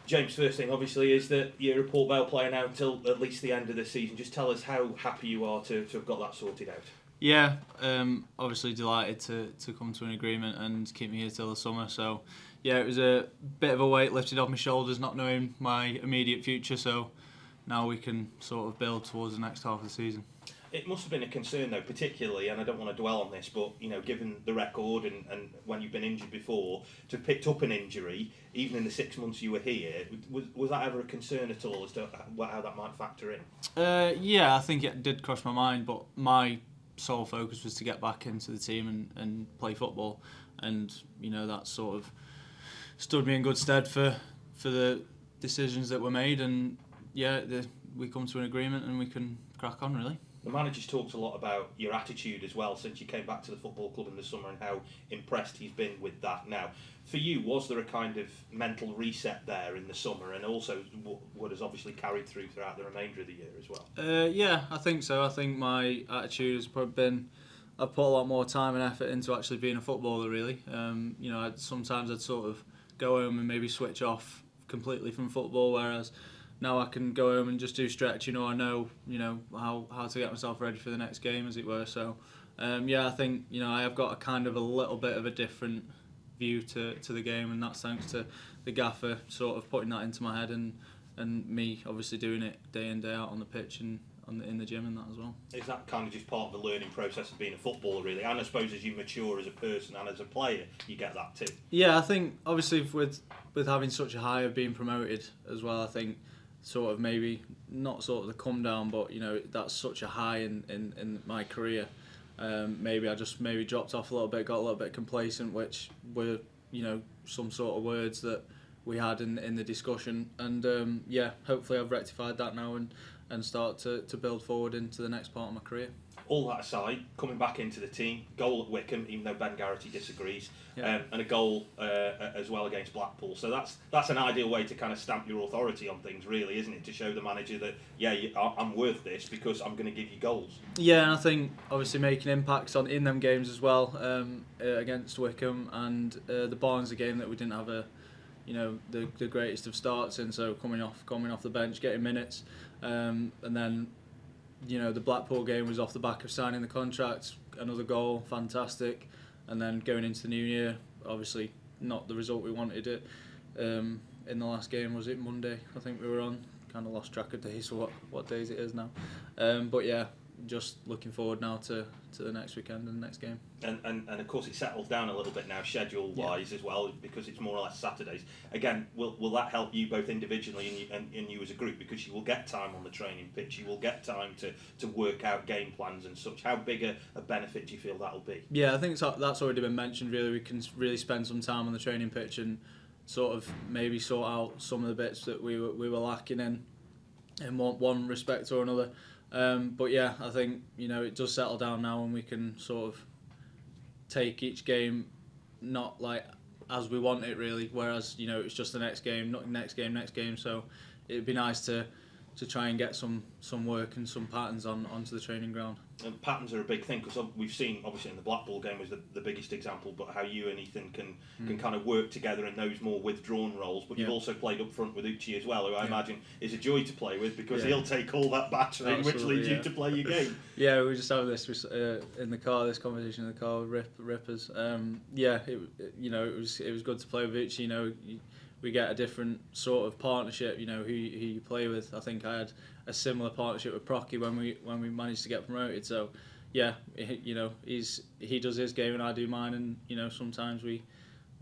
James, first thing obviously is that you're a Port Vale player now until at least the end of the season. Just tell us how happy you are to have got that sorted out. Yeah, obviously delighted to come to an agreement and keep me here till the summer. So, yeah, it was a bit of a weight lifted off my shoulders not knowing my immediate future. So now we can sort of build towards the next half of the season. It must have been a concern though, particularly, and I don't want to dwell on this, but given the record and when you've been injured before, to have picked up an injury, even in the 6 months you were here, was that ever a concern at all as to how that might factor in? Yeah, I think it did cross my mind, but my sole focus was to get back into the team and play football, and that sort of stood me in good stead for the decisions that were made, and we come to an agreement and we can crack on really. The manager's talked a lot about your attitude as well since you came back to the football club in the summer and how impressed he's been with that. Now, for you, was there a kind of mental reset there in the summer, and also what has obviously carried throughout the remainder of the year as well? Yeah, I think so. I think my attitude has probably been, I've put a lot more time and effort into actually being a footballer really. Sometimes I'd sort of go home and maybe switch off completely from football, whereas now I can go home and just do stretch. I know how to get myself ready for the next game, as it were. So, I think I have got a little bit of a different view to the game, and that's thanks to the gaffer sort of putting that into my head, and me obviously doing it day in day out on the pitch and in the gym and that as well. Is that kind of just part of the learning process of being a footballer, really? And I suppose as you mature as a person and as a player, you get that too. Yeah, I think obviously with having such a high of being promoted as well, I think sort of maybe not sort of the come down, but that's such a high in my career. Maybe I just dropped off a little bit, got a little bit complacent, which were some sort of words that we had in the discussion, and hopefully I've rectified that now and start to build forward into the next part of my career. All that aside, coming back into the team, goal at Wickham, even though Ben Garrity disagrees, and a goal as well against Blackpool. So that's an ideal way to kind of stamp your authority on things, really, isn't it? To show the manager that, I'm worth this because I'm going to give you goals. Yeah, and I think obviously making impacts in them games as well, against Wickham and the Barnsley game that we didn't have the greatest of starts in. So coming off the bench, getting minutes, and then the Blackpool game was off the back of signing the contract, another goal, fantastic, and then going into the new year, obviously not the result we wanted it. In the last game, was it Monday? I think we were on. Kind of lost track of days for what days it is now. But yeah, just looking forward now to the next weekend and the next game. And of course it settles down a little bit now schedule wise as well, because it's more or less Saturdays. Again, will that help you both individually and you as a group, because you will get time on the training pitch, you will get time to work out game plans and such? How big a benefit do you feel that'll be? Yeah, I think that's already been mentioned really. We can really spend some time on the training pitch and sort of maybe sort out some of the bits that we were lacking in one respect or another. But yeah, I think it does settle down now, and we can sort of take each game not like as we want it really. Whereas it's just the next game, not next game. So it'd be nice to try and get some work and some patterns onto the training ground. And patterns are a big thing, because we've seen obviously in the Blackpool game was the biggest example, but how you and Ethan can kind of work together in those more withdrawn roles. But you've also played up front with Uchi as well, who I imagine is a joy to play with, because he'll take all that battering, which leads you to play your game. Yeah, we just have this in the car, this conversation in the car with Rippers. It was good to play with Uchi. We get a different sort of partnership, who you play with. I think I had a similar partnership with Procky when we managed to get promoted. So, yeah, he does his game and I do mine, and sometimes we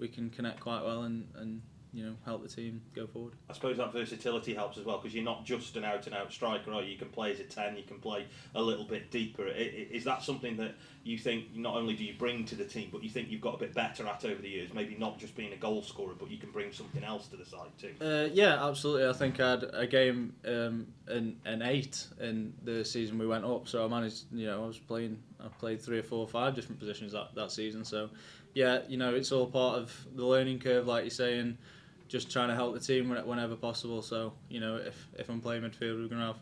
can connect quite well and help the team go forward. I suppose that versatility helps as well, because you're not just an out-and-out striker, are you? You can play as a 10, you can play a little bit deeper. Is that something that you think not only do you bring to the team, but you think you've got a bit better at over the years? Maybe not just being a goal scorer, but you can bring something else to the side too. Yeah, absolutely. I think I had a game an 8 in the season we went up, so I managed. I played 3 or 4 or 5 different positions that season. So, yeah, it's all part of the learning curve, like you're saying. Just trying to help the team whenever possible. So, if I'm playing midfield, we're going to have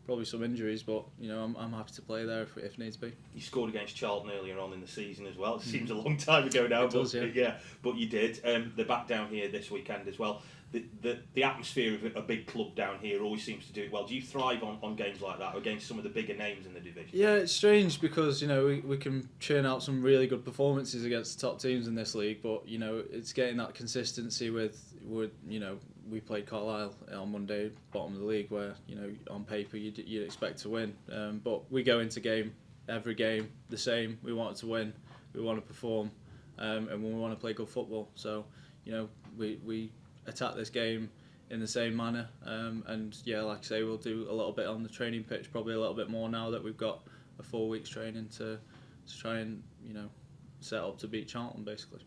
probably some injuries, but you know I'm happy to play there if needs be. You scored against Charlton earlier on in the season as well. It seems a long time ago now, It does, yeah. But you did. They're back down here this weekend as well. The atmosphere of a big club down here always seems to do it well. Do you thrive on games like that against some of the bigger names in the division? Yeah, it's strange because you know we can churn out some really good performances against the top teams in this league, but you know it's getting that consistency with you know. We played Carlisle on Monday, bottom of the league, where you know on paper you'd expect to win, but we go into every game the same. We want to win, we want to perform, and we want to play good football. So you know we attack this game in the same manner, and yeah, like I say, we'll do a little bit on the training pitch, probably a little bit more now that we've got a 4 weeks training to try and you know set up to beat Charlton basically.